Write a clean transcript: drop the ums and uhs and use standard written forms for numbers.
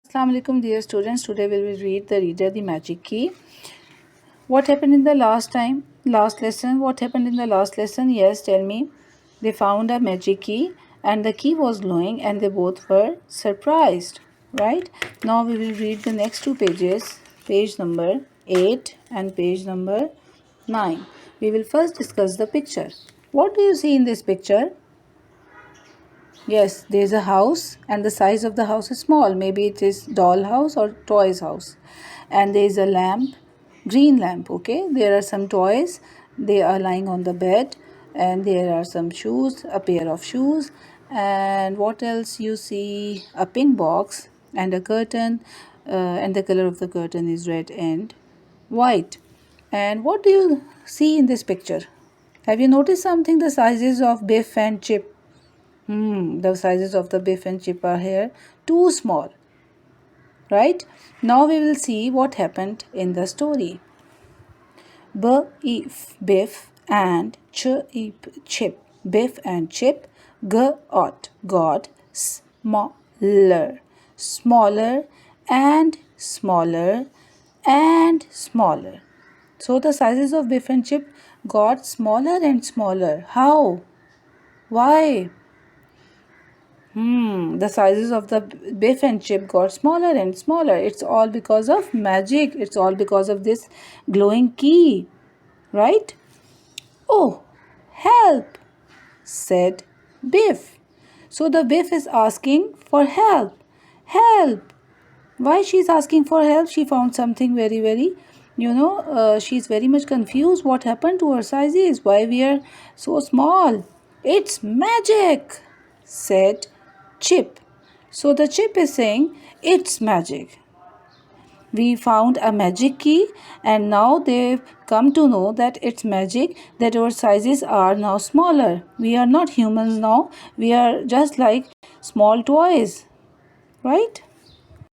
Assalamu alaikum dear students. Today we will read the reader the magic key. What happened in the last lesson? What happened in the last lesson? Yes, tell me. They found a magic key and the key was glowing and they both were surprised. Right? Now we will read the next two pages. Page number 8 and page number 9. We will first discuss the picture. What do you see in this picture? Yes, there is a house and the size of the house is small. Maybe it is doll house or toys house. And there is a lamp, green lamp, okay? There are some toys. They are lying on the bed and there are some shoes, a pair of shoes. And what else you see? A pink box and a curtain and the color of the curtain is red and white. And what do you see in this picture? Have you noticed something? The sizes of Biff and Chip. The sizes of the Biff and Chip are here too small. Right? Now we will see what happened in the story. Biff and Chip. Biff and Chip got smaller. Smaller and smaller and smaller. So the sizes of Biff and Chip got smaller and smaller. How? Why? The sizes of the Biff and Chip got smaller and smaller. It's all because of magic. It's all because of this glowing key. Right? Oh, help, said Biff. So the Biff is asking for help. Help. Why she's asking for help? She found something very, she's very much confused. What happened to her sizes? Why we are so small? It's magic, said Chip. So the Chip is saying, it's magic. We found a magic key and now they've come to know that it's magic, that our sizes are now smaller. We are not humans now. We are just like small toys. Right?